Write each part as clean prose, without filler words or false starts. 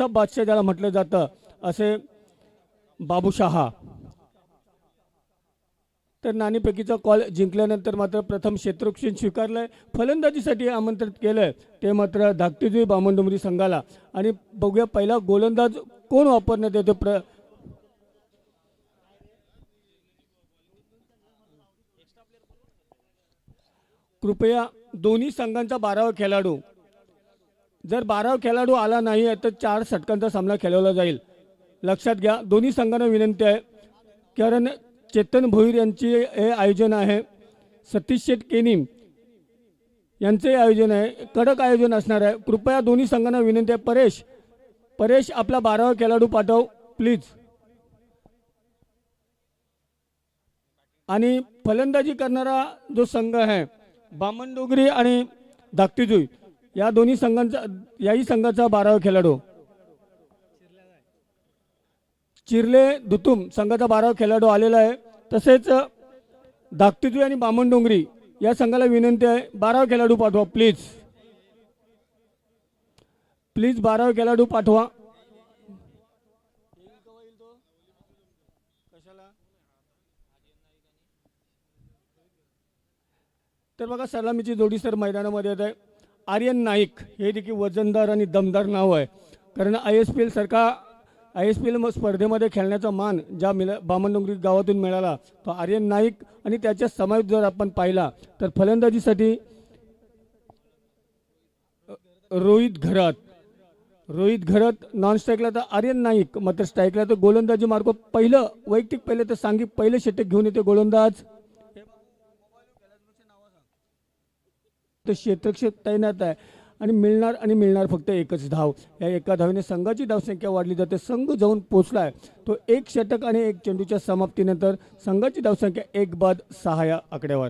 बादशाह ज्याला म्हटलं जातं असे बाबूशहा तर नाणेफेकीचा कॉल जिंकल्यानंतर मात्र प्रथम क्षेत्ररक्षण स्वीकारलंय, फलंदाजीसाठी आमंत्रित केलंय ते मात्र धाकटीजुई बामणडोंगरी संघाला. आणि बघूया पहिला गोलंदाज कोण वापरण्यात येतो. कृपया दोन्ही संघांचा 12वा खेळाडू, जर 12वा खेळाडू आला नाही तर 4 षटकांचा सामना खेळवला जाईल. लक्षात घ्या, दोन्ही संघांना विनंती आहे, कारण चेतन भोईर यांचे हे आयोजन आहे, सतीश शेठ केनिम यांचे आयोजन आहे, कडक आयोजन असणार आहे. कृपया दोन्ही संघांना विनंती आहे. परेश आपला 12वा खेळाडू पाठव प्लीज. आणि फलंदाजी करणारा जो संघ आहे बामणडोंगरी आणि धाकटीजुई या दोन्ही संघांचा, याही संघाचा 12वा खेळाडू चिरले दुतुम संघाचा 12वा खेळाडू आलेला आहे. तसेच धाकटीजुई आणि बामणडोंगरी या संघाला विनंती आहे 12वा खेळाडू पाठवा प्लीज. 12वा खेळाडू पाठवा. तर बघा सलामीची जोडी सर मैदानामध्ये येत आहे. आर्यन नाईक हे देखील वजनदार आणि दमदार नाव आहे, कारण ISPL सारखा ISPL स्पर्धेमध्ये खेळण्याचा मान ज्या बामणडोंगरी गावातून मिळाला तो आर्यन नाईक. आणि त्याच्या समावेश जर आपण पाहिला तर फलंदाजीसाठी रोहित घरत, नॉन स्ट्राईकला तर आर्यन नाईक, मात्र स्ट्राईकला तर गोलंदाजी मार्ग पहिलं वैयक्तिक पहिले तर सांघिक पहिले षटक घेऊन येते गोलंदाज. क्षेत्ररक्षक तैनात आहे आणि मिळणार फक्त एकच धाव. या एका धावेने संघाची धावसंख्या वाढली जाते. संघ जाऊन पोचलाय तो 1 षटक आणि 1 चेंडूच्या समाप्तीनंतर संघाची धावसंख्या 1/6 या आकड्यावर.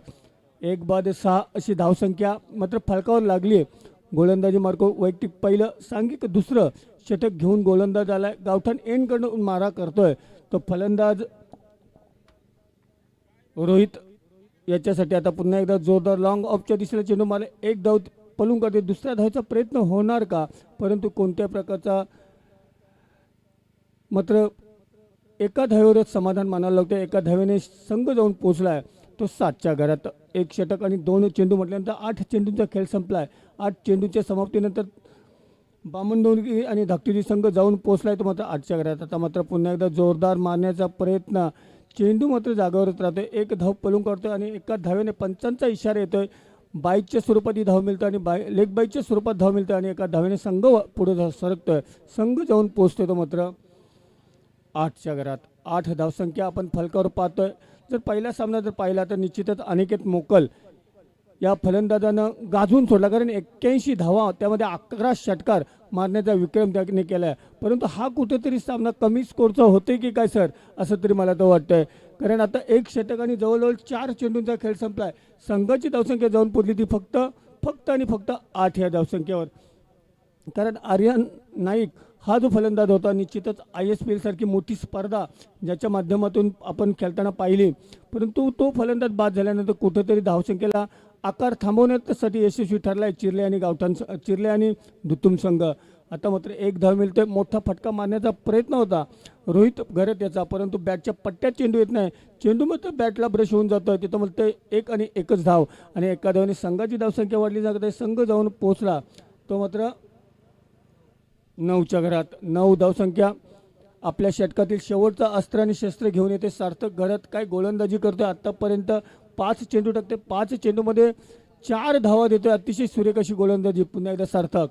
1/6 अशी धावसंख्या मात्र फलकावर लागली आहे. गोलंदाजी मार्को वैयक्तिक पहिलं, सांघिक दुसरं षटक घेऊन गोलंदाज आलाय. गावठाण एंडकडून मारा करतोय तो फलंदाज रोहित. याच्यासाठी आता पुन्हा एकदा जोरदार लॉंग ऑफच्या दिशेला चेंडू मारला, 1 धाव पलून करते. दुसऱ्या धावेचा प्रयत्न होणार का, परंतु कोणत्या प्रकारचा, मात्र एका धावेवरच समाधान मानायला लागतं. एका धावेने संघ जाऊन पोहोचलाय तो 7च्या घरात. 1 षटक आणि 2 चेंडू म्हटल्यानंतर 8 चेंडूंचा खेळ संपलाय. 8 चेंडूच्या समाप्तीनंतर बामणडोंगरी आणि धाकटीजुई संघ जाऊन पोहोचलाय तो मात्र 8च्या घरात. आता मात्र पुन्हा एकदा जोरदार मारण्याचा प्रयत्न, चेंडू मात्र जागावरच राहतोय. 1 धाव पलून करतोय आणि एका धावेने पंचांचा इशारा येतोय. बाईकच्या स्वरूपात ही धाव मिळतं आणि लेग बाईकच्या स्वरूपात धाव मिळतं आणि एका धावेने संघ पुढे सरकतोय. संघ जाऊन पोहोचतोय तो मात्र 8च्या घरात. 8 धावसंख्या आपण फलकावर पाहतोय. जर पहिला सामना जर पाहिला तर निश्चितच अनिकेत मोकल या फलंदाजानं गाजवून सोडला, कारण 81 धावा त्यामध्ये 11 षटकार मारण्याचा विक्रम त्याने केला आहे. परंतु हा कुठेतरी सामना कमी स्कोरचा होते की काय सर, असं तरी मला तर वाटतंय. कारण आता 1 षटक आणि जवळजवळ 4 चेंडूंचा खेळ संपलाय. संघाची धावसंख्या जाऊन पोचली ती फक्त आणि फक्त 8 या धावसंख्येवर. कारण आर्यन नाईक हा जो फलंदाज होता, निश्चितच ISPL सारखी मोठी स्पर्धा ज्याच्या माध्यमातून आपण खेळताना पाहिली, परंतु तो फलंदाज बाद झाल्यानंतर कुठेतरी धावसंख्येला आकार थांबवण्यासाठी यशस्वी ठरलाय चिरले आणि दुतुम संघ. आता मात्र 1 धाव मिळते. मोठा फटका मारण्याचा प्रयत्न होता रोहित घरत याचा, परंतु बॅटच्या पट्ट्यात चेंडू येत नाही. चेंडू मात्र बॅटला ब्रश होऊन जातोय. तिथं म्हणते 1 आणि 1च धाव आणि एका धावाने संघाची धावसंख्या वाढली जात आहे. संघ जाऊन पोहोचला तो मात्र 9च्या घरात. 9 धावसंख्या आपल्या षटकातील शेवटचा अस्त्र आणि शस्त्र घेऊन येते सार्थक घरत. काय गोलंदाजी करतोय आतापर्यंत, 5 चेंडू टाकते, 5 चेंडूमध्ये 4 धावा देतोय. अतिशय सुरेख अशी गोलंदाजी पुन्हा एकदा सार्थक.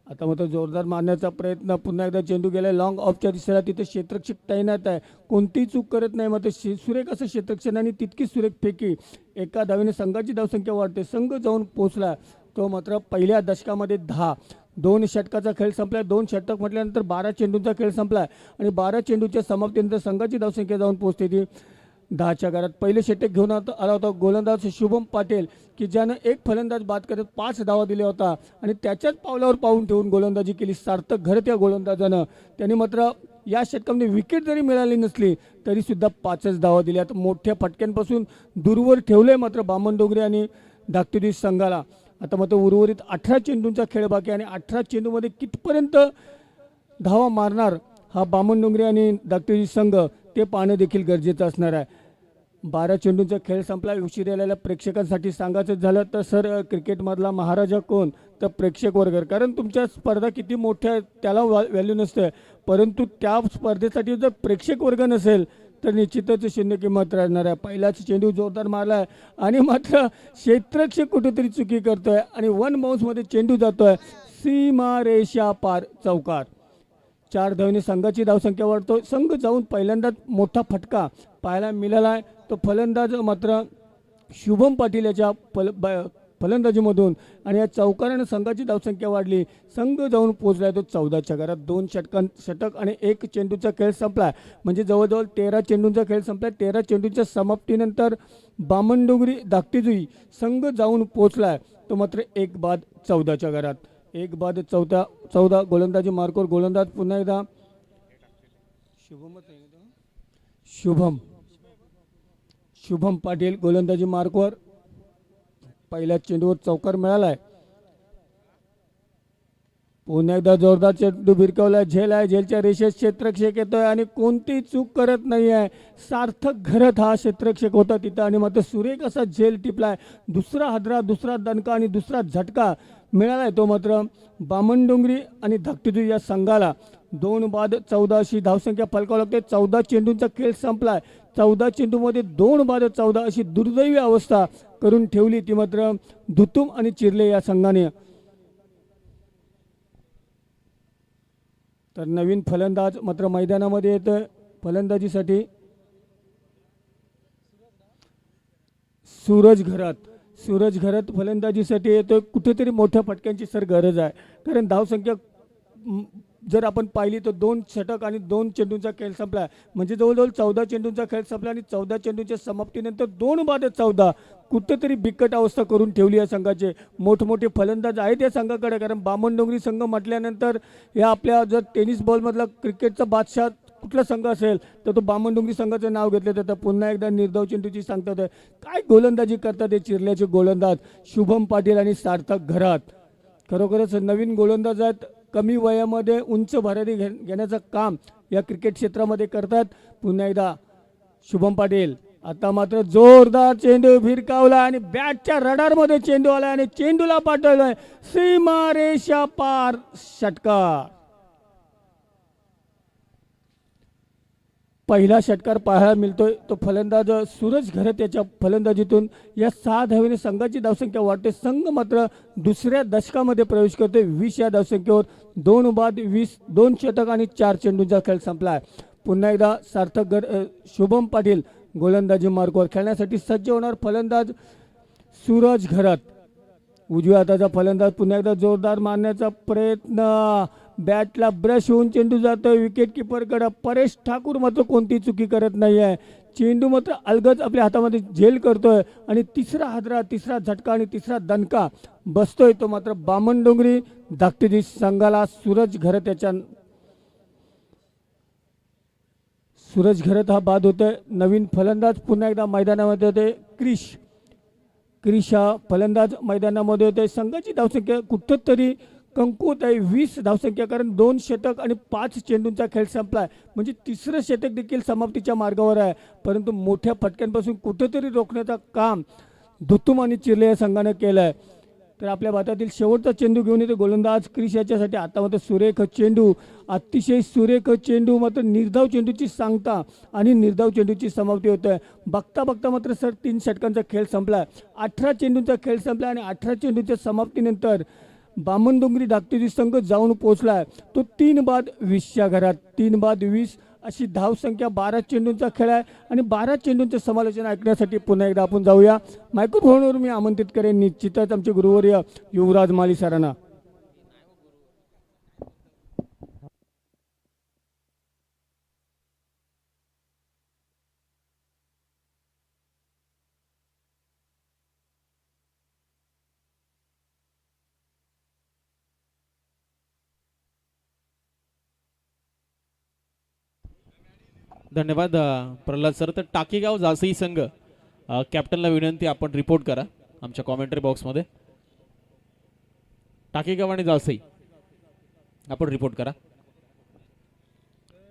आता मात्र जोरदार मारण्याचा प्रयत्न, पुन्हा एकदा चेंडू गेलाय लॉंग ऑफच्या दिशेला. तिथे क्षेत्ररक्षक तैनात आहे, कोणतीही चूक करत नाही. मात्र सुरेख असं क्षेत्ररक्षण आणि तितकी सुरेख फेकी. एका धावेने संघाची धावसंख्या वाढते. संघ जाऊन पोहोचला तो मात्र पहिल्या दशकामध्ये 10. 2 षटकाचा खेळ संपलाय. 2 षटक म्हटल्यानंतर 12 चेंडूंचा खेळ संपलाय आणि 12 चेंडूच्या समाप्तीनंतर संघाची धावसंख्या जाऊन पोहोचते ती 10च्या घरात. पहिले षटक घेऊन आला होता गोलंदाज शुभम पाटील, की ज्यानं 1 फलंदाज बाद करत 5 धावा दिल्या होता आणि त्याच्याच पावलावर पाऊल ठेवून गोलंदाजी केली सार्थक घरत या गोलंदाजानं. त्यांनी मात्र या षटकामध्ये विकेट जरी मिळाली नसली तरी सुद्धा 5च धावा दिल्या. मोठ्या फटक्यांपासून दूरवर ठेवले मात्र बामणडोंगरी आणि धाकटीजुई संघाला. आता मात्र उर्वरित 18 चेंडूंचा खेळ बाकी आणि 18 चेंडूमध्ये कितपर्यंत धावा मारणार हा बामणडोंगरी आणि धाकटी संघ ते पाहणं देखील गरजेचं असणार आहे. 12 चेंडूंचा खेळ संपला. उशीर आलेल्या प्रेक्षकांसाठी सांगायचं झालं तर सर क्रिकेटमधला महाराजा कोण तर प्रेक्षक वर्ग. कारण तुमच्या स्पर्धा किती मोठ्या त्याला व्हॅल्यू नसते, परंतु त्या स्पर्धेसाठी जर प्रेक्षक वर्ग नसेल तर निश्चितच शून्य किंमत राहणार आहे. पहिलाच चेंडू जोरदार मारला आहे आणि मात्र क्षेत्ररक्षक कुठेतरी चुकी करतोय आणि वन बाउन्समध्ये चेंडू जातोय सीमारेषा पार चौकार. 4 धावेने संघाची धावसंख्या वाढतो. संघ जाऊन पहिल्यांदाच मोठा फटका पाहायला मिळाला आहे. तो फलंदाज मात्र शुभम पाटील याच्या फलंदाजीमधून आणि या चौकारानं संघाची धावसंख्या वाढली. संघ जाऊन पोहोचला तो 14च्या घरात. 2 षटक आणि 1 चेंडूचा खेळ संपला. म्हणजे जवळजवळ 13 चेंडूंचा खेळ संपला. 13 चेंडूच्या समाप्तीनंतर बामणडोंगरी धाकटीजुई संघ जाऊन पोहोचला तो मात्र 1 बाद 14च्या घरात. 1 बाद 14 गोलंदाजी मार्कवर गोलंदाज पुन्हा एकदा शुभम पाटील गोलंदाजी मार्कवर. पहिल्या चेंडूवर चौकार मिळालाय. पुन्हा एकदा जोरदार चेंडू भिरकावला. झेल आहे. झेलच्या रेषेत क्षेत्ररक्षक येतोय आणि कोणतीही चूक करत नाही आहे. सार्थक घरत हा क्षेत्ररक्षक होता तिथं आणि मात्र सुरेख असा झेल टिपलाय. दुसरा हादरा, दुसरा दणका आणि दुसरा झटका मिळालाय तो मात्र बामणडोंगरी आणि धाकटीजुई या संघाला. 2 बाद 14 अशी धावसंख्या फलकावं लागते. 14 चेंडूंचा खेळ संपलाय. 14 चेंडूमध्ये 2 बाद 14 अशी दुर्दैवी अवस्था करून ठेवली ती मात्र धुतुम आणि चिरले या संघाने. तर नवीन फलंदाज मात्र मैदानामध्ये येतोय फलंदाजीसाठी सूरज घरत फलंदाजीसाठी येतोय. कुठेतरी मोठ्या फटक्यांची सर गरज आहे. कारण धावसंख्या जर आपण पाहिली तर 2 षटक आणि 2 चेंडूंचा खेळ संपला. म्हणजे जवळजवळ 14 चेंडूंचा खेळ संपला आणि 14 चेंडूंच्या समाप्तीनंतर 2 बाद 14 कुठेतरी बिकट अवस्था करून ठेवली या संघाचे. मोठमोठे फलंदाज आहेत या संघाकडे. कारण बामणडोंगरी संघ म्हटल्यानंतर या आपल्या जर टेनिस बॉलमधला क्रिकेटचा बादशाह कुठला संघ असेल तर तो बामणडोंगरी संघाचं नाव घेतलं जातं. पुन्हा एकदा निर्धाव चेंडूची सांगतात. काय गोलंदाजी करतात हे चिरल्याचे गोलंदाज शुभम पाटील आणि सार्थक घरात. खरोखरच नवीन गोलंदाज आहेत. कमी वयामध्ये उंच भरारी घेण्याचं काम या क्रिकेट क्षेत्रामध्ये करतात. पुन्हा एकदा शुभम पाटील. आता मात्र जोरदार चेंडू भिरकावला आणि बॅटच्या रडारमध्ये चेंडू आला आणि चेंडूला पाठवलाय सीमारेषा पार षटकार. पहिला षटकार पाहायला मिळतोय तो फलंदाज सूरज घरत याच्या फलंदाजीतून. या 6 धावेने संघाची धावसंख्या वाढते. संघ मात्र दुसऱ्या दशकामध्ये प्रवेश करतोय. 20 या धावसंख्येवर 2 बाद 20 2 षटक आणि 4 चेंडूंचा खेळ संपला. पुन्हा एकदा सार्थक शुभम पाटील गोलंदाजी मार्कवर खेळण्यासाठी सज्ज होणार. फलंदाज सूरज घरत. उजव्या हाताचा फलंदाज पुन्हा एकदा जोरदार मारण्याचा प्रयत्न. बॅटला ब्रश होऊन चेंडू जातोय विकेट किपरकडे. परेश ठाकूर मात्र कोणती चुकी करत नाही आहे. चेंडू मात्र अलगद आपल्या हातामध्ये झेल करतोय आणि तिसरा हादरा, तिसरा झटका आणि तिसरा दणका बसतोय तो मात्र बामणडोंगरी धाकटीजुई संघाला. सूरज घरत हा बाद होतोय. नवीन फलंदाज पुन्हा एकदा मैदानामध्ये होते. क्रिश हा फलंदाज मैदानामध्ये होते. संघाची धावसंख्या कुठंतरी कमकुवत आहे. 20 धावसंख्या. कारण 2 षटक आणि 5 चेंडूंचा खेळ संपलाय. म्हणजे तिसरं षटक देखील समाप्तीच्या मार्गावर आहे. परंतु मोठ्या फटक्यांपासून कुठेतरी रोखण्याचं काम धुतुम आणि चिरले या संघानं केलं आहे. तर आपल्या भातातील शेवटचा चेंडू घेऊन येतो गोलंदाज क्रिश याच्यासाठी. आता मात्र सुरेख चेंडू, अतिशय सुरेख चेंडू. मात्र निर्धाव चेंडूची सांगता आणि निर्धाव चेंडूची समाप्ती होतोय. बघता बघता मात्र सर 3 षटकांचा खेळ संपला. 18 चेंडूंचा खेळ संपला आणि 18 चेंडूच्या समाप्तीनंतर बामणडोंगरी धाकटीजुई संघ जाऊन पोहोचलाय तो 3 बाद 20च्या घरात. 3 बाद 20 अशी धावसंख्या. 12 चेंडूंचा खेळ आहे आणि 12 चेंडूंचे समालोचन ऐकण्यासाठी पुन्हा एकदा आपण जाऊया. मायक्रोफोनवर मी आमंत्रित करेन निश्चितच आमचे गुरुवर्य युवराज माली सरांना. धन्यवाद प्रल्हाद सर. तर टाकेगाव जासई संघ कॅप्टनला विनंती आपण रिपोर्ट करा आमच्या कॉमेंटरी बॉक्समध्ये. टाकेगाव आणि जासई आपण रिपोर्ट करा.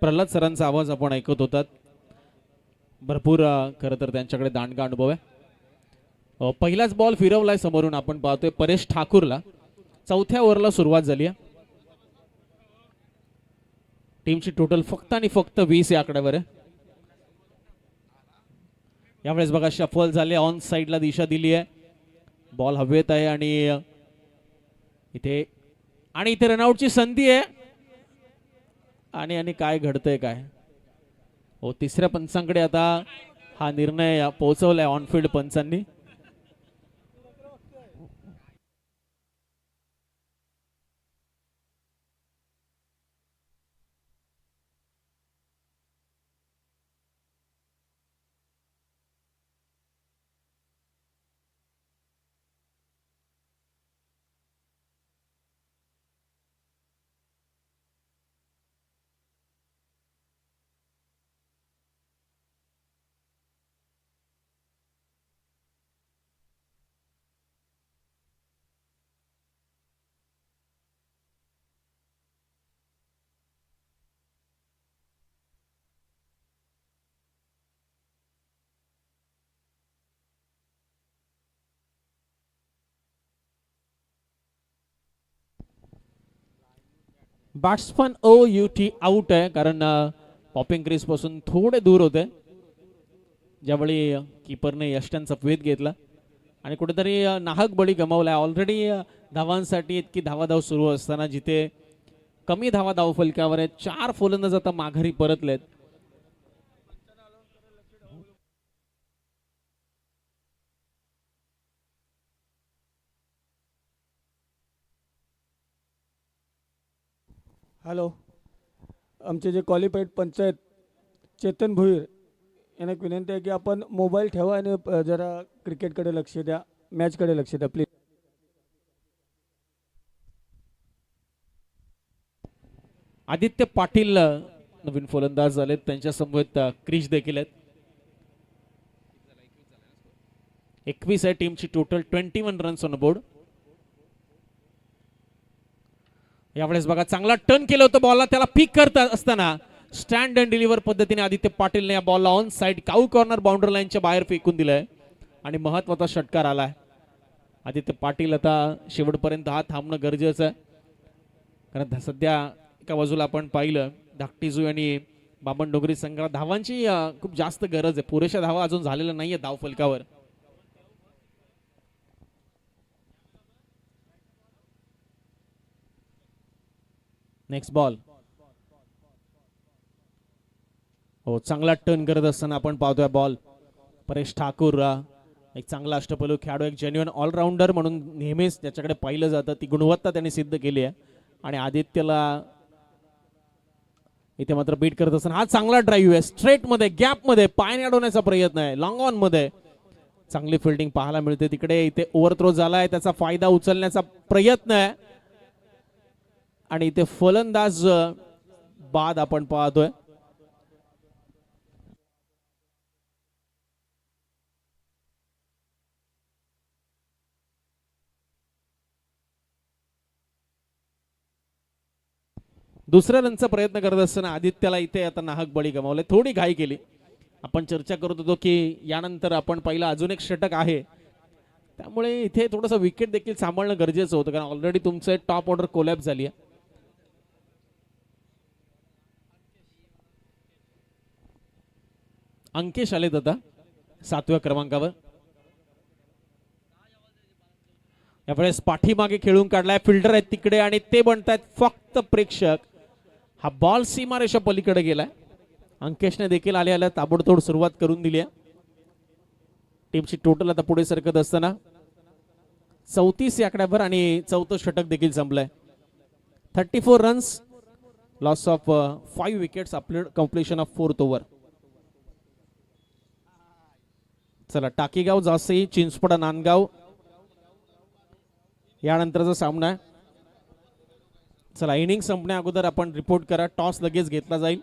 प्रल्हाद सरांचा आवाज आपण ऐकत होतात. भरपूर खरं तर त्यांच्याकडे दांडगा अनुभव आहे. पहिलाच बॉल फिरवलाय समोरून आपण पाहतोय परेश ठाकूरला. चौथ्या ओव्हरला सुरुवात झाली आहे. टीमची टोटल फक्त आणि फक्त 20 या आकड्यावर आहे. यावेळेस बघा शफल झाले, ऑन साईडला दिशा दिली आहे, बॉल हवेत आहे आणि इथे रनआउटची संधी आहे. आणि काय घडतंय काय हो, तिसऱ्या पंचांकडे आता हा निर्णय पोहोचवलाय ऑनफिल्ड पंचांनी. बॅट्समन OUT आउट आहे, कारण पॉपिंग क्रीज पासून थोडे दूर होते ज्यावेळी कीपरने यष्ट्यांचा वेध घेतला आणि कुठेतरी नाहक बळी गमावलाय. ऑलरेडी धावांसाठी इतकी धावाधाव सुरू असताना जिथे कमी धावा धाव फलकावर आहेत, 4 फलंदाज आता माघारी परतलेत. हॅलो, आमचे जे क्वालिफाईड पंच आहेत चेतन भोईर यांना एक विनंती आहे की आपण मोबाईल ठेवा आणि जरा क्रिकेटकडे लक्ष द्या, मॅचकडे लक्ष द्या प्लीज. आदित्य पाटील नवीन फलंदाज झालेत, त्यांच्या समवेत क्रिश देखील आहेत. 21 आहे टीमची टोटल, 21 रन्स ऑन बोर्ड. यावेळेस बघा चांगला टर्न केलं होतं बॉलला, त्याला पिक करत असताना स्टँड अँड डिलिव्हर पद्धतीने आदित्य पाटीलने या बॉलला on side cow corner boundary लाईनच्या बाहेर फेकून दिलंय आणि महत्वाचा षटकार आलाय. आदित्य पाटील आता शेवटपर्यंत हा थांबणं गरजेचं आहे, कारण सध्या एका बाजूला आपण पाहिलं धाकटीजू आणि बाबन डोंगरी संघाला धावांची खूप जास्त गरज आहे. पुरेशा धावा अजून झालेल्या नाहीये धाव फलकावर. Next ball. हो, चांगला टर्न करत असताना आपण पाहतोय बॉल. परेश ठाकूर एक चांगला अष्टपैलू खेळाडू, एक जेन्युइन ऑलराऊंडर म्हणून नेहमीच त्याच्याकडे पाहिलं जातं, ती गुणवत्ता त्यांनी सिद्ध केली आहे. आणि आदित्यला इथे मात्र बीट करत असताना हा चांगला ड्राईव्ह आहे, स्ट्रेट मध्ये गॅप मध्ये पायाने अडवण्याचा प्रयत्न आहे, लॉंग ऑन मध्ये चांगली फिल्डिंग पाहायला मिळते. तिकडे इथे ओव्हरथ्रो झालाय, त्याचा फायदा उचलण्याचा प्रयत्न आहे आणि इथे फलंदाज बाद आपण पाहतोय. दुसऱ्या रनचा प्रयत्न करत असताना आदित्यला इथे आता नाहक बळी गमावले, थोडी घाई केली. आपण चर्चा करत होतो की यानंतर आपण पहिला अजून एक षटक आहे, त्यामुळे इथे थोडंसं विकेट देखील सांभाळणं गरजेचं होतं, कारण ऑलरेडी तुमचं टॉप ऑर्डर कोलॅप्स झाली आहे. अंकेश आलेत आता 7व्या क्रमांकावर. यावेळेस पाठीमागे खेळून काढलाय, फिल्डर आहेत तिकडे आणि ते बनतायत फक्त प्रेक्षक. हा बॉल सीमारेषा पलीकडे गेलाय. अंकेशने देखील आल्या ताबडतोड सुरुवात करून दिली आहे. टीमची टोटल आता पुढे सरकत असताना 34 या आकड्यावर आणि चौथं षटक देखील संपलंय. 34 रन्स, लॉस ऑफ 5 विकेट्स, आपले कंप्लीशन ऑफ 4th ओव्हर. चला, टाकीगाव जासई चिंचपडा नांदगाव यानंतरचा सामना आहे. चला, इनिंग संपण्या अगोदर आपण रिपोर्ट करा, टॉस लगेच घेतला जाईल.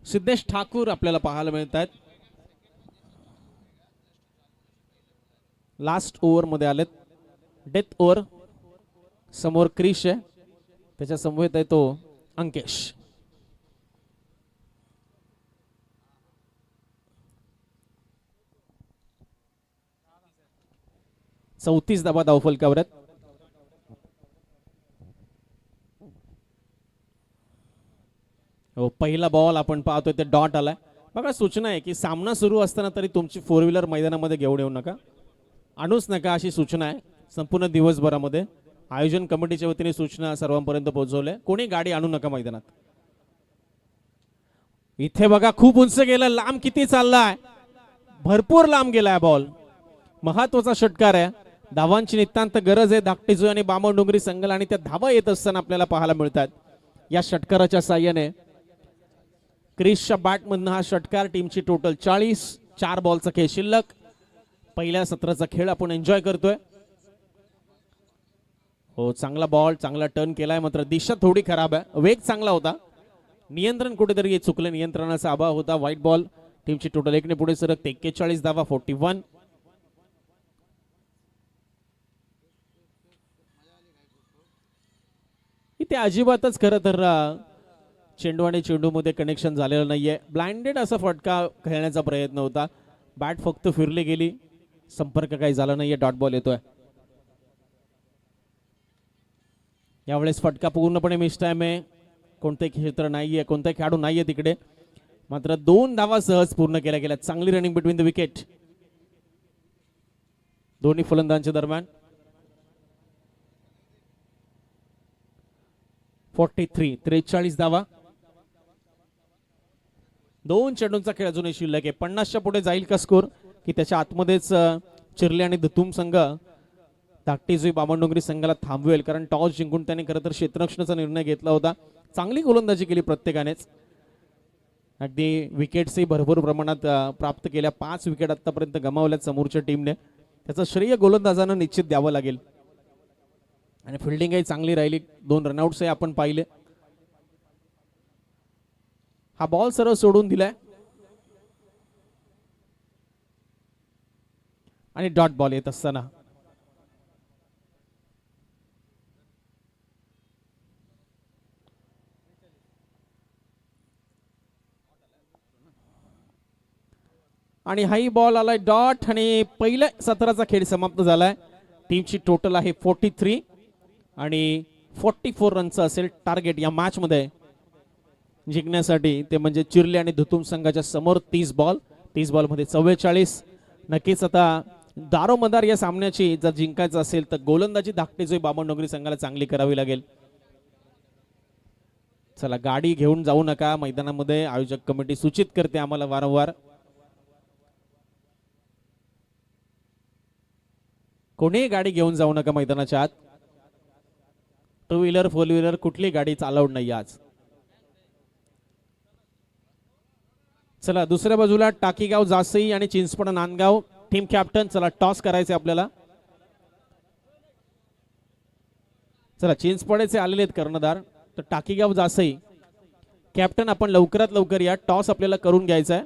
सिद्धेश ठाकूर आपल्याला पाहायला मिळत आहेत. लास्ट ओव्हर मध्ये आलेत. Death over. समोर क्रिश आहे, त्याच्या समवेत आहे तो अंकेश. चौतीस धावा धावफलकावर आहेत. हो, पहिला बॉल आपण पाहतोय ते डॉट आलाय. बघा, सूचना आहे की सामना सुरू असताना तरी तुमची 4 व्हीलर मैदानामध्ये घेऊन येऊ नका, आणूच नका, अशी सूचना आहे संपूर्ण दिवसभरामध्ये. आयोजन कमिटीच्या वतीने सूचना सर्वांपर्यंत पोहोचवल्या. कोणी गाडी आणू नका मैदानात. इथे बघा, खूप उंच गेला, लांब किती चाललाय, भरपूर लांब गेलाय बॉल. महत्वाचा षटकार आहे. धावांची नितांत गरज आहे धाकटीजोई आणि बामणडोंगरी संघाला, आणि त्या धावा येत असताना आपल्याला पाहायला मिळतात. या षटकाराच्या साह्याने क्रिसच्या बॅटमधनं हा षटकार. टीमची टोटल 40. 4 बॉलचा खेळ शिल्लक. पहिल्या सत्राचा खेळ आपण एन्जॉय करतोय. हो, चांगला बॉल, चांगला टर्न केलाय, मात्र दिशा थोडी खराब आहे. वेग चांगला होता, नियंत्रण कुठेतरी चुकलं, नियंत्रणाचा अभाव होता. White ball. टीमची टोटल 1 ने पुढे सरकते. 41 धावा, 41. इथे अजिबातच खरं तर चेंडू आणि चेंडूमध्ये कनेक्शन झालेलं नाहीये. ब्लाइंडेड असा फटका खेळण्याचा प्रयत्न होता. बॅट फक्त फिरली गेली, संपर्क काही झाला नाहीये. डॉट बॉल येतोय. यावेळेस फटका पूर्णपणे मिस टाइम आहे. कोणतेही क्षेत्र नाहीये, कोणताही खेळाडू नाहीये तिकडे, मात्र 2 धावा सहज पूर्ण केल्या गेल्या. चांगली रनिंग बिटवीन द विकेट दोन्ही फलंदाजांच्या दरम्यान. 43. 43 धावा. 2 चेंडूंचा खेळ अजूनही शिल्लक आहे. 50च्या पुढे जाईल का स्कोर, की त्याच्या आतमध्येच चिरले आणि धतूम संघ धाकटीजोई बामणडोंगरी संघाला थांबवेल, कारण टॉस जिंकून त्याने खरं तर क्षेत्ररक्षणाचा निर्णय घेतला होता. चांगली गोलंदाजी केली प्रत्येकानेच. अगदी विकेट्सही भरपूर प्रमाणात प्राप्त केल्या. 5 विकेट आतापर्यंत गमावल्यात समोरच्या टीमने. त्याचं श्रेय गोलंदाजांना निश्चित द्यावं लागेल. आणि फिल्डिंगही चांगली राहिली. 2 रनआउट्सही आपण पाहिले. हा बॉल सरळ सोडून दिलाय आणि डॉट बॉल येत असताना आणि हाही बॉल आलाय डॉट, आणि पहिल्या सत्राचा खेळ समाप्त झालाय. टीमची टोटल आहे 43 आणि 44 रनचं असेल टार्गेट या मॅच मध्ये जिंकण्यासाठी. ते म्हणजे चिरले आणि धुतुम संघाच्या समोर 30 बॉल. 30 बॉल मध्ये 44. नक्कीच आता दारोमदार या सामन्याची जर जिंकायचं असेल तर गोलंदाजी धाकटीजोई बामणडोंगरी संघाला चांगली करावी लागेल. चला, गाडी घेऊन जाऊ नका मैदानामध्ये, आयोजक कमिटी सूचित करते आम्हाला वारंवार. कोणीही गाडी घेऊन जाऊ नका मैदानाच्या आत. 2 व्हीलर 4 व्हीलर कुठली गाडी अलाउड नाही आज. चला, दुसऱ्या बाजूला टाकीगाव जासई आणि चिंचपड नांदगाव टीम कॅप्टन. चला, टॉस करायचे आपल्याला. चला, चिंचपडेचे आलेले आहेत कर्णधार, तर टाकीगाव जासई कॅप्टन आपण लवकरात लवकर या. टॉस आपल्याला करून घ्यायचा है.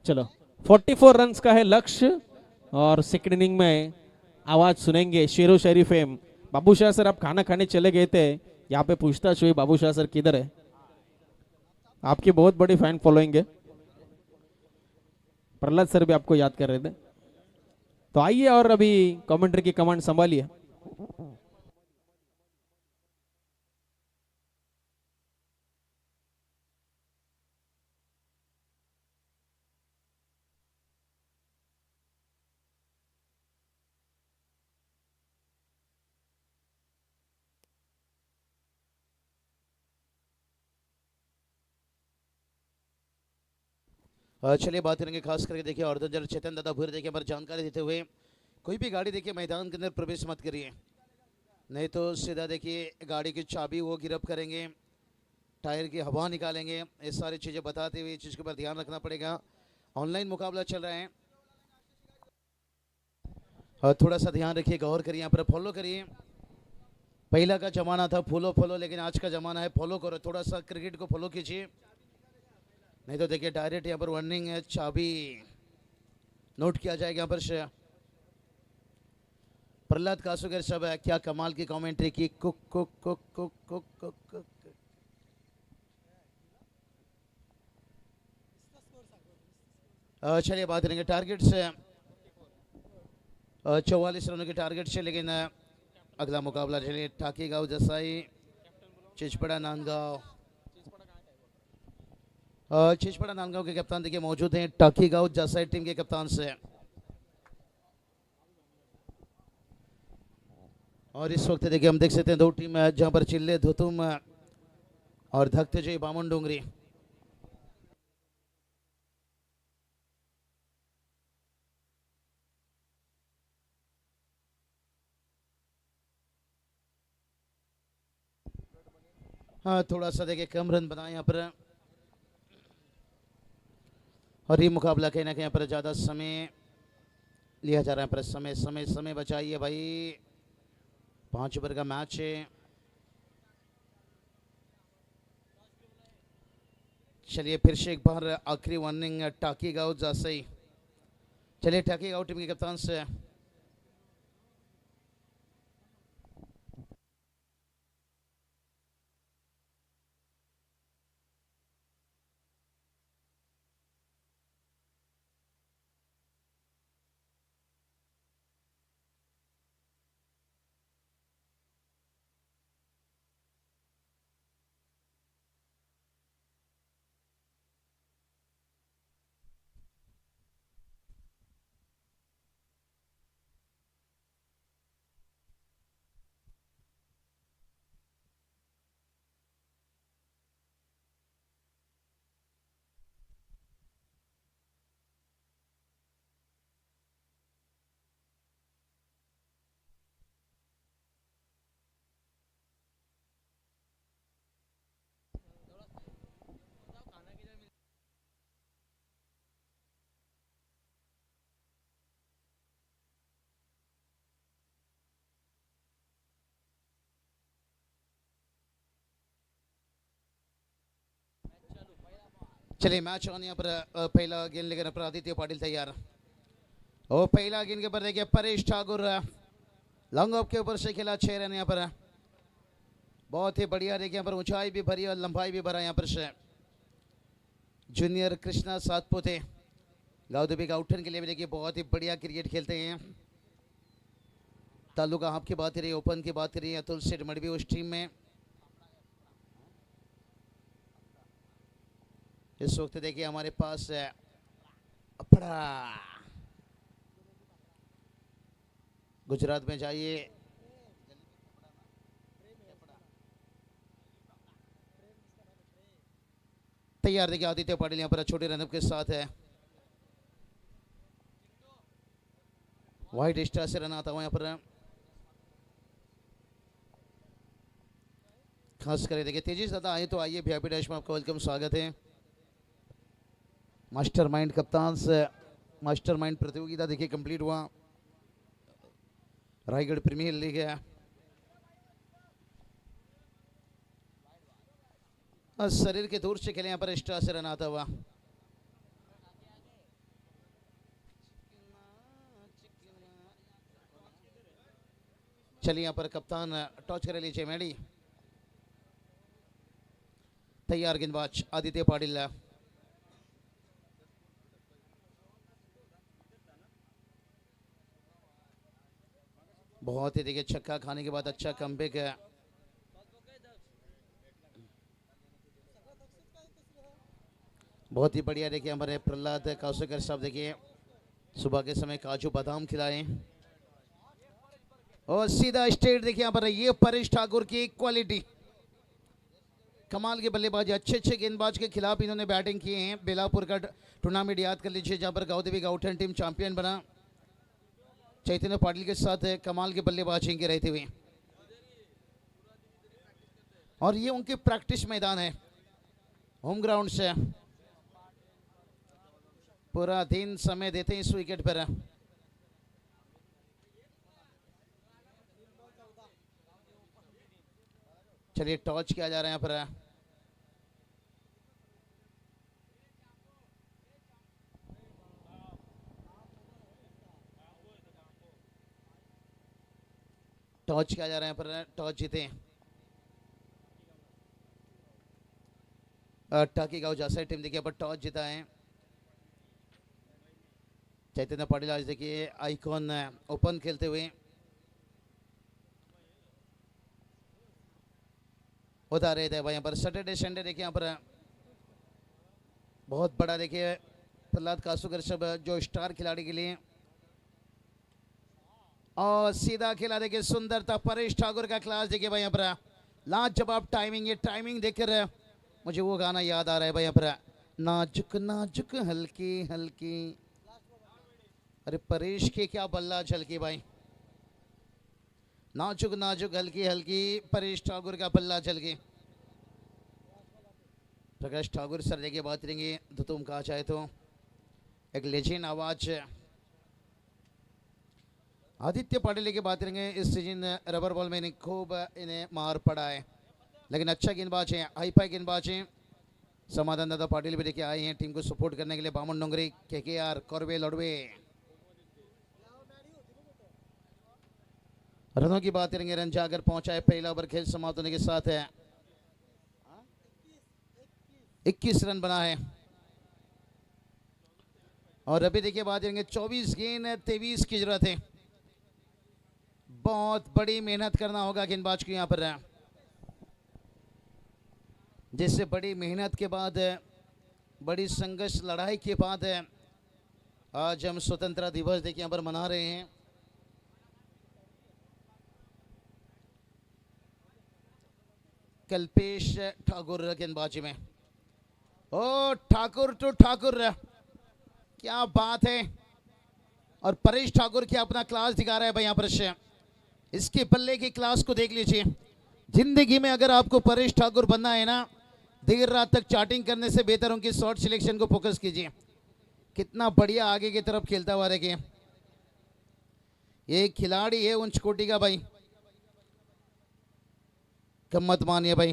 चलो, 44 रन्स का है लक्ष्य और सेकंड इनिंग में आवाज सुनेंगे शेरो शायरी फेम. बाबू शाह सर, आप खाना खाने चले गए थे, यहाँ पे पूछताछ हुई बाबू शाह सर किधर है. आपकी बहुत बड़ी फैन फॉलोइंग है. प्रहलाद सर भी आपको याद कर रहे थे. तो आइए और अभी कमेंट्री की कमांड संभालिए. चलिए बात करेंगे खास करके देखिए और चेतन दादा भूर देखिए हमारी जानकारी देते हुए, कोई भी गाड़ी देखिए मैदान के अंदर प्रवेश मत करिए, नहीं तो सीधा देखिए गाड़ी की चाबी वो गिरफ्त करेंगे, टायर की हवा निकालेंगे. ये सारी चीज़ें बताते हुए इस चीज़ के ऊपर ध्यान रखना पड़ेगा. ऑनलाइन मुकाबला चल रहा है, और थोड़ा सा ध्यान रखिए, गौर करिए, यहाँ पर फॉलो करिए. पहला का ज़माना था फॉलो फॉलो, लेकिन आज का ज़माना है फॉलो करो. थोड़ा सा क्रिकेट को फॉलो कीजिए. नहीं तो देखिए डायरेक्ट यहाँ पर वार्निंग है, चाबी नोट किया जाएगा यहाँ पर से। प्रहलाद कासुकर सब है, क्या कमाल की कमेंट्री की। Cook cook cook cook cook cook cook. चलिए बात करेंगे टारगेट से। 44 रनों के टारगेट से, लेकिन अगला मुकाबला चलिए टाकी गांव जसाई चिचपड़ा नांदगांव। चिचपड़ा नांदगांव के कप्तान देखिए मौजूद हैं टाकी गांव जसाई टीम के कप्तान से। और इस वक्त देखिए हम देख सकते हैं दो टीम है जहां पर चिल्ले धुतुम और धक्त जय बामन डोंगरी। हाँ थोड़ा सा देखिए कम रन बनाए यहाँ पर, और ये मुकाबला कहीं ना कहीं पर ज़्यादा समय लिया जा रहा है। पर समय समय समय बचाइए भाई, 5 ओवर का मैच है। चलिए फिर से एक बार आखिरी वार्निंग टाकी गांव जासई। चलिए टाकी गांव टीम के कप्तान से। चलिए मैच ऑन यहाँ पर पहला गेंद लेकर पर आदित्य पाटिल तैयार। और पहला गेंद के ऊपर देखिए परेश ठाकुर लॉन्ग ऑफ के ऊपर से खेला 6 रन यहाँ पर। बहुत ही बढ़िया देखिए यहाँ पर ऊंचाई भी भरी और लंबाई भी भरा यहाँ पर से। जूनियर कृष्णा सातपुते गाउदेवी गाउठन के लिए भी देखिए बहुत ही बढ़िया क्रिकेट खेलते हैं। तालुका हाफ की बात करिए, ओपन की बात करिए, अतुल सेठ मडवी उस टीम में। इस वक्त देखिए हमारे पास अपड़ा गुजरात में जाइए। तैयार देखिए आदित्य पाटिल यहाँ पर छोटे रनअप के साथ है। वाइट स्टार से रन आता हुआ यहाँ पर। खास कर देखिए तेजी ज्यादा आए तो आइए वीआईपी डैश में आपका वेलकम स्वागत है। मास्टरमाइंड कप्तान से मास्टरमाइंड प्रतियोगिता देखिए कंप्लीट हुआ। रायगढ़ प्रीमियर लीग है। शरीर के दूर से खेले यहाँ पर स्टार से रन आता हुआ। चलिए यहाँ पर कप्तान टॉच कर लीजिए मैडी। तैयार गेंदबाज आदित्य पाटिल। बहुत ही देखिए छक्का खाने के बाद अच्छा कमबैक है। बहुत ही बढ़िया देखिए हमारे प्रहलाद कासुकर साहब देखिए सुबह के समय काजू बादाम खिलाए और सीधा स्ट्रेट देखिए यहाँ पर ये परेश ठाकुर की क्वालिटी, कमाल के बल्लेबाज, अच्छे अच्छे गेंदबाज के खिलाफ इन्होंने बैटिंग की है। बेलापुर का टूर्नामेंट याद कर लीजिए जहाँ पर गाउदेवी गाउठन टीम चैंपियन बना। चैतन्य पाटिल के साथ कमाल के बल्लेबाजी इनके रहते हुए, और ये उनकी प्रैक्टिस मैदान है, होम ग्राउंड से पूरा दिन समय देते हैं इस विकेट पर। चलिए टॉच किया जा रहा है यहाँ पर। टॉस किया जा रहा है पर टॉस जीते टाकी गांव जासा टीम देखिए पर टॉस जीता है चैतन्य पाटिल आज देखिए आइकॉन ओपन खेलते हुए होता रहता है भाई यहाँ पर सैटरडे संडे देखिए यहाँ पर बहुत बड़ा देखिए प्रहलाद कासूकर सब जो स्टार खिलाड़ी के लिए और सीधा खेला देखिए सुंदरता परेश ठाकुर का क्लास देखिए भाई यहाँ पर लाजवाब टाइमिंग ये टाइमिंग देखकर मुझे वो गाना याद आ रहा है भाई यहाँ पर नाजुक नाजुक हल्की हल्की अरे परेश के क्या बल्ला झलकी भाई नाजुक नाजुक हल्की हल्की परेश ठाकुर का बल्ला झलकी प्रकाश ठाकुर सर देखिए बात करेंगे तो तुम कहा चाहे तो एक लेजेंड आवाज आदित्य पाटिल की बात करेंगे इस सीजन रबर बॉल में इन्हें खूब इन्हें मार पड़ा है लेकिन अच्छा गेंदबाज है हाई फाई गेंदबाज है समाधान दादा पाटिल भी देखिए आए हैं टीम को सपोर्ट करने के लिए बामन डोंगरी केकेआर कौरवे लड़वे रनों की बात करेंगे रन जाकर पहुंचा है पहला ओवर खेल समाप्त होने के साथ है 21 रन बना है और अभी देखिए बात करेंगे 24 गेंद 23 की जरूरत है बहुत बड़ी मेहनत करना होगा गेंदबाज को यहाँ पर जिससे बड़ी मेहनत के बाद बड़ी संघर्ष लड़ाई के बाद आज हम स्वतंत्रता दिवस देखिए यहाँ पर मना रहे हैं कल्पेश ठाकुर गेंदबाजी में ओ ठाकुर टू ठाकुर क्या बात है और परेश ठाकुर क्या अपना क्लास दिखा रहा है भाई यहाँ पर इसके बल्ले की क्लास को देख लीजिए जिंदगी में अगर आपको परेश ठाकुर बनना है ना देर रात तक चाटिंग करने से बेहतर उनकी शॉट सिलेक्शन को फोकस कीजिए कितना बढ़िया आगे की तरफ खेलता हुआ देखिए ये खिलाड़ी है उच्च कोटि का भाई कम मत मानिए भाई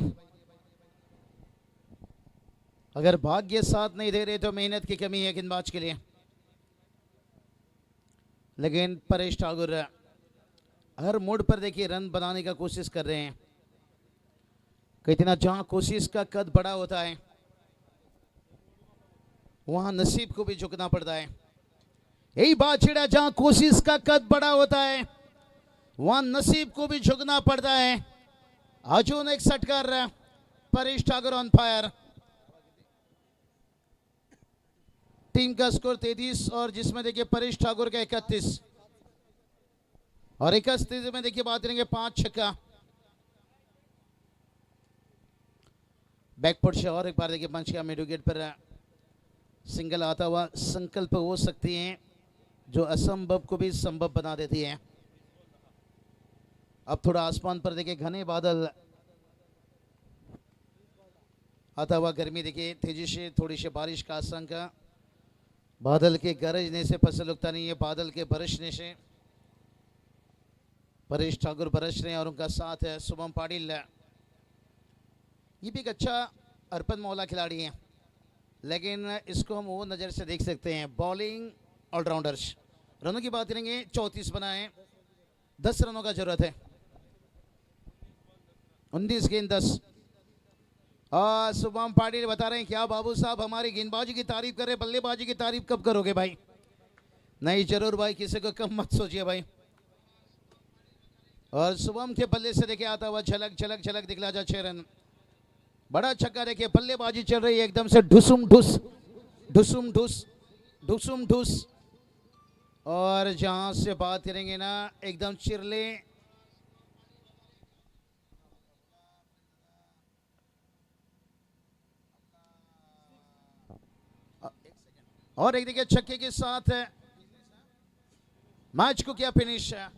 अगर भाग्य साथ नहीं दे रहे तो मेहनत की कमी है गेंदबाज के लिए लेकिन परेश ठाकुर हर मोड़ पर देखिए रन बनाने का कोशिश कर रहे हैं कितना जहां कोशिश का कद बड़ा होता है वहां नसीब को भी झुकना पड़ता है यही बात छिड़ा जहां कोशिश का कद बड़ा होता है वहां नसीब को भी झुकना पड़ता है अर्जुन एक सटकर Paresh Thakur on fire team का स्कोर 33 और जिसमें देखिए परेश ठाकुर का 31 और 31 में देखिए बात करेंगे 5 छक्का बैकफुट से और एक बार देखिए पंच का मिड विकेट पर सिंगल आता हुआ संकल्प हो सकती हैं जो असंभव को भी संभव बना देती है अब थोड़ा आसमान पर देखिए घने बादल आता हुआ गर्मी देखिए तेजी से थोड़ी सी बारिश का आशंका बादल के गरजने से फसल उगता नहीं है बादल के बरसने से परेश ठाकुर बरस रहे हैं और उनका साथ है शुभम पाटिल ये भी एक अच्छा अर्पण मौला खिलाड़ी हैं लेकिन इसको हम वो नज़र से देख सकते हैं बॉलिंग ऑलराउंडर्स रनों की बात करेंगे 34 बनाए 10 रनों का जरूरत है 19 गेंद 10 शुभम पाटिल बता रहे हैं क्या बाबू साहब हमारी गेंदबाजी की तारीफ कर रहे बल्लेबाजी की तारीफ कब करोगे भाई नहीं जरूर भाई किसी को कम मत सोचिए भाई और शुभम के बल्ले से देखिए आता हुआ झलक झलक झलक दिखला जा 6 रन बड़ा छक्का देखिए बल्लेबाजी चल रही है एकदम से ढुसुम ढुस ढुसुम ढुस ढुसुम ढुस और जहां से बात करेंगे ना एकदम चिरले और एक देखिए छक्के के साथ मैच को क्या फिनिश है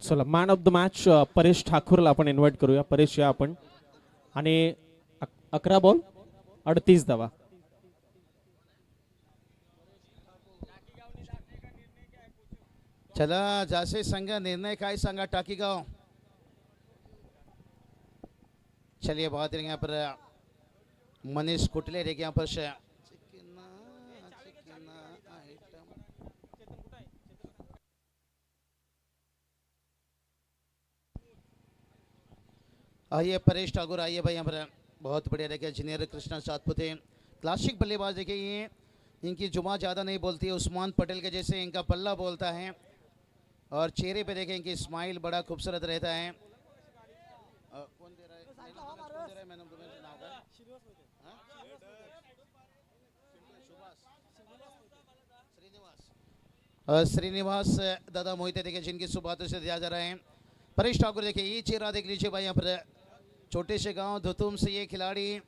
चला man of the match Paresh ठाकूरला आपण इन्व्हाइट करूया. परेश या आपण. आणि 11 बॉल 38 धावा. चला जैसे संघ निर्णय काय सांगा टाकीगाव. चलिए बात करेंगे यहाँ पर मनीष कुटले देखिए यहाँ पर आइए परेश ठाकुर आइए भाई यहाँ पर. बहुत बढ़िया देखिए इंजीनियर कृष्णा सातपुते क्लासिक बल्लेबाज देखिए ये इनकी जुमा ज़्यादा नहीं बोलती है. उस्मान पटेल के जैसे इनका पल्ला बोलता है और चेहरे पे देखें इनकी स्माइल बड़ा खूबसूरत रहता है. कौन दे रहा है? कौन दे रहा है मैडम तुम्हें नाम का? श्रीनिवास दादा मोहिते देखिए जिनकी सुबातों से दिया जा रहा है. परेश ठाकुर देखिए ये चेहरा देख लीजिए भाई यहाँ पर. छोटे से गांव धुतुम से ये खिलाड़ी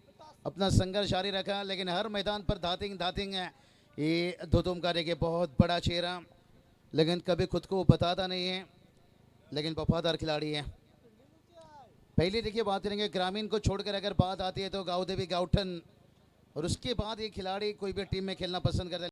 अपना संघर्ष जारी रखा लेकिन हर मैदान पर धातिंग है. ये धुतुम का देखिए बहुत बड़ा चेहरा लेकिन कभी खुद को बताता नहीं है लेकिन वफादार खिलाड़ी है. पहले देखिए बात करेंगे ग्रामीण को छोड़कर अगर बात आती है तो गाँव देवी गाउठन और उसके बाद ये खिलाड़ी कोई भी टीम में खेलना पसंद करता है.